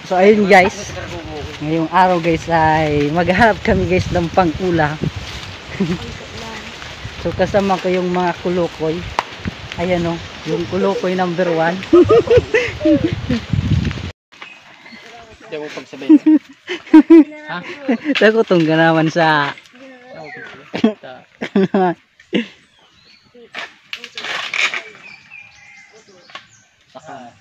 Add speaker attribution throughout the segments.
Speaker 1: So ayun guys, ngayong araw guys ay maghanap kami guys ng pang-ulam. So kasama ko yung mga kulukoy. Ayan o, yung kulukoy number 1.
Speaker 2: Hindi mo pagsabihin. Ha?
Speaker 1: Takotong ganaman sa
Speaker 2: Saka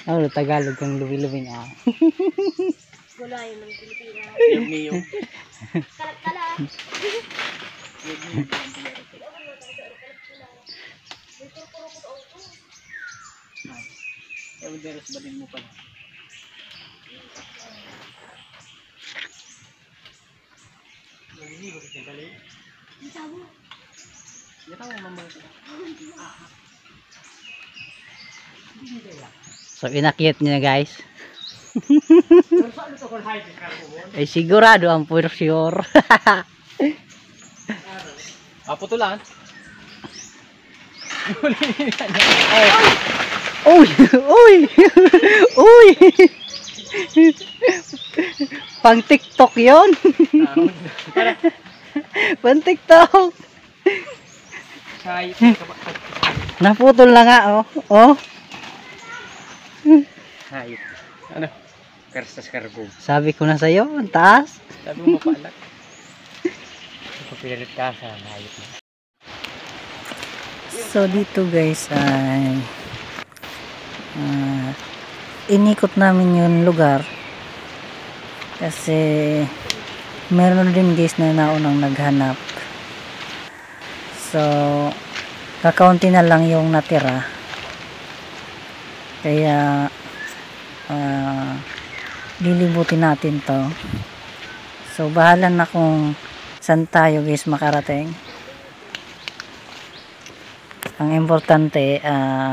Speaker 1: ano, Tagalog kang lubi-lubi nga.
Speaker 3: Wala yun ng Pilipinas.
Speaker 2: yung niyong.
Speaker 3: Kalat-kalat.
Speaker 2: Ewan deres ba din mo pala? Hindi ba kasi galing? Hindi tamo. Hindi tamo mamaya.
Speaker 1: So inakyat niya guys. Ay sigurado ang for sure.
Speaker 2: Putulan.
Speaker 1: Uy! Uy! Uy! Pang TikTok yon. Pang TikTok. Naputol na nga oh. Oh.
Speaker 2: Hayop. Ano? Karsas karbog.
Speaker 1: Sabi ko na sa'yo, ang taas.
Speaker 2: Sabi mo mapaalat. Papilit ka sa hayop na.
Speaker 1: So dito guys ay inikot namin yung lugar kasi meron din guys na naunang naghanap. So kakaunti na lang yung natira. Kaya lilibutin natin to. So bahala na kung saan tayo guys makarating. Ang importante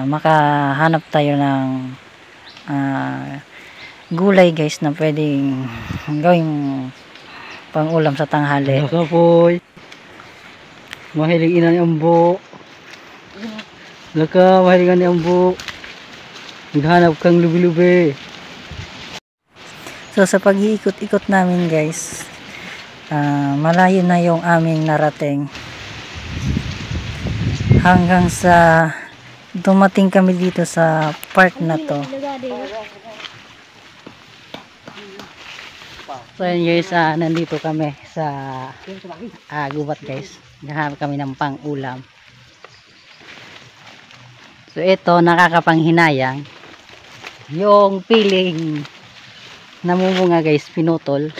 Speaker 1: makahanap tayo ng gulay guys na pwedeng gawing pang ulam sa tanghali. Kapoy. Mahilig ina ni Ambo. Laka mahilig ni Ambo. Naghanap kang lubi-lubi. So sa pag-iikot-ikot namin guys, malayo na yung aming narating. Hanggang sa dumating kami dito sa park na to. So yun guys, nandito kami sa gubat guys. Naghahanap kami ng pang-ulam. So ito, nakakapanghinayang. Yung piling namumunga guys, pinutol.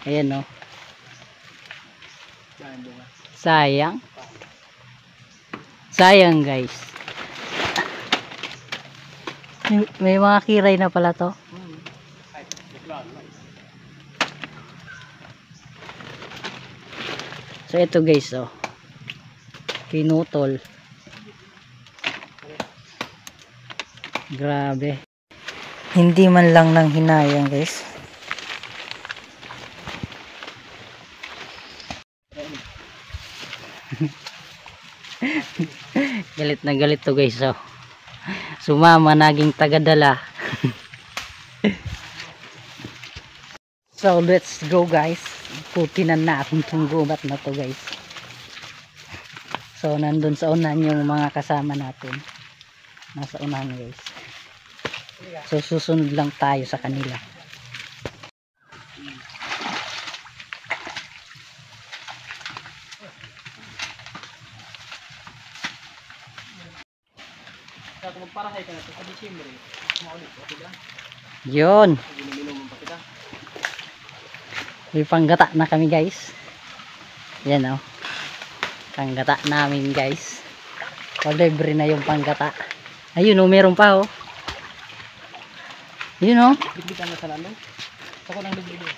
Speaker 1: Ayan o. Sayang. Sayang guys. May mga kiray na pala to. So ito guys oh. Pinutol. Grabe. Hindi man lang nang hinayang guys. Galit na galit to guys oh. Sumama naging tagadala. So let's go guys. Putinan natin itong gubat na to guys. So nandun sa unahan yung mga kasama natin. Nasa unahan guys. So susunod lang tayo sa kanila.
Speaker 2: Magparahay ka na sa Disyembre. Maulit ko sila.
Speaker 1: Yun.
Speaker 2: Ginaminom pa kita.
Speaker 1: May panggata na kami guys. Yan oh. Panggata namin guys. O libre na yung panggata. Ayun oh, meron pa oh. Yun oh.
Speaker 2: Bigbitan na sa lalo. Ako nang bigbitan.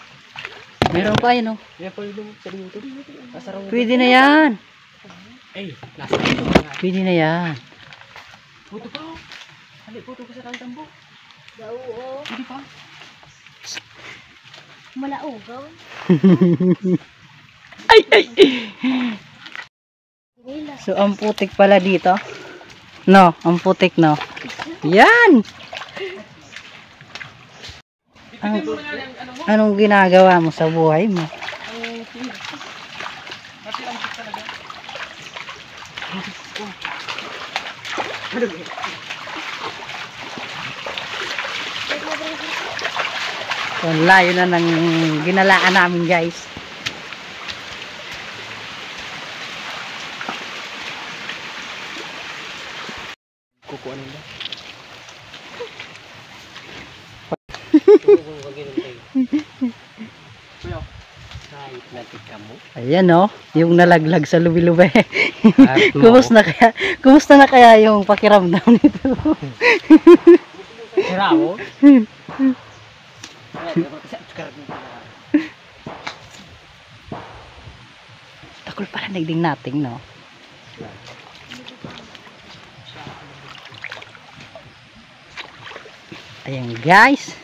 Speaker 1: Meron pa yun oh.
Speaker 2: Yan po yung sa dito.
Speaker 1: Pwede na yan.
Speaker 2: Ay, nasa dito.
Speaker 1: Pwede na yan.
Speaker 2: Puto pa. Hali, puto ko sa kaltambo.
Speaker 3: Daw o.
Speaker 2: Hindi pa.
Speaker 3: Malaugaw.
Speaker 1: Ay. So ang putik pala dito. No, ang putik no. Yan! Anong ginagawa mo sa buhay mo?
Speaker 2: Ang tingin. Pati ang tingin talaga.
Speaker 1: So, ang layo na ng ginalaan namin guys.
Speaker 2: Kukuha nila. Kuya, kahit natin ka mo.
Speaker 1: Ayan oh, yung nalaglag sa lubi-lubi. Kumusta na kaya yung pakiramdam nito?
Speaker 2: Bravo.
Speaker 1: Takol pala nagding nating no. Ayan guys.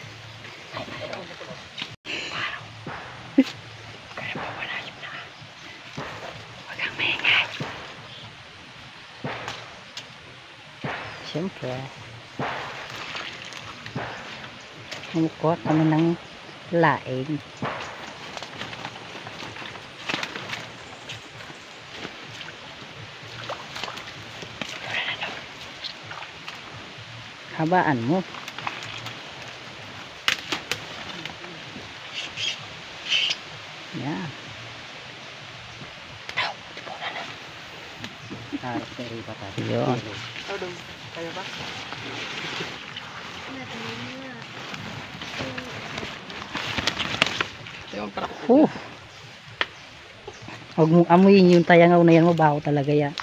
Speaker 1: Huwag kang maingay. Siyempre. Kumukuha kami ng laing. Habaan mo. Yan.
Speaker 2: Harap na rin pa tayo.
Speaker 1: Yun.
Speaker 2: Kaya ba?
Speaker 1: Huwag mong amuyin yung tayangaw na yan, mabaho talaga yan.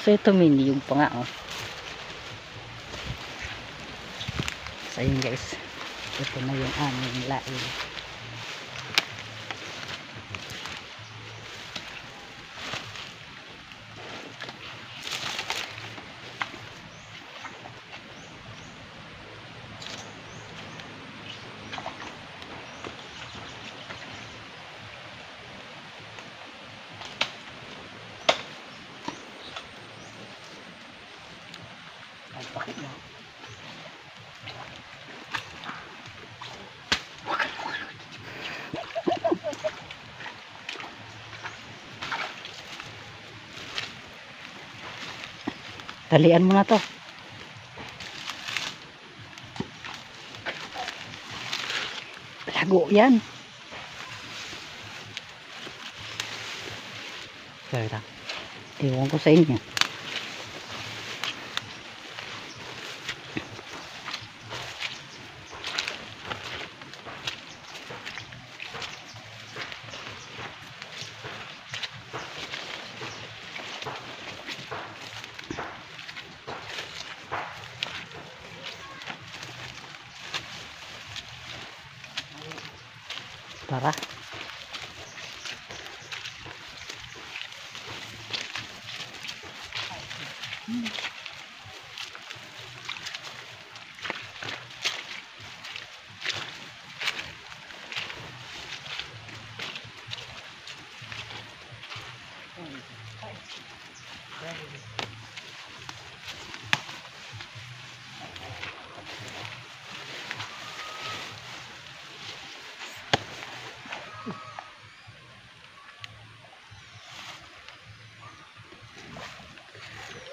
Speaker 1: So ito mini yung pa nga oh. So yun guys, ito na yung aming laing.
Speaker 2: Bakit na?
Speaker 1: Talian mo na to. Lago yan. Kaya ewan ko sa inyo. Tara.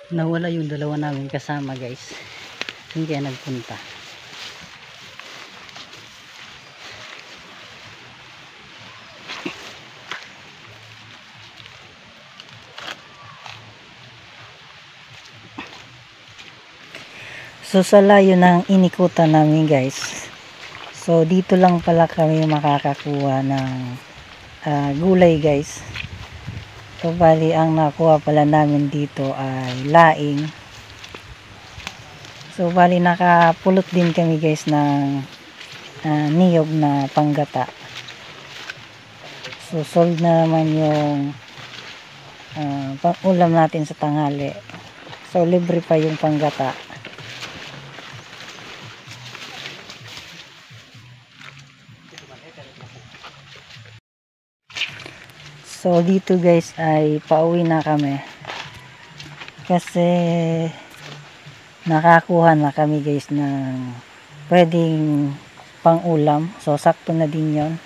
Speaker 1: Nawala yung dalawa namin kasama guys, hindi kaya nagpunta. So sa layo ng inikutan namin guys, so dito lang pala kami makakakuha ng gulay guys. So bali ang nakuha pala namin dito ay laing. So bali nakapulot din kami guys ng niyog na panggata. So sold na naman yung ulam natin sa tanghali. So libre pa yung panggata. So dito guys ay pauwi na kami. Kasi nakakuha na kami guys ng pwedeng pang ulam. So sakto na din 'yon.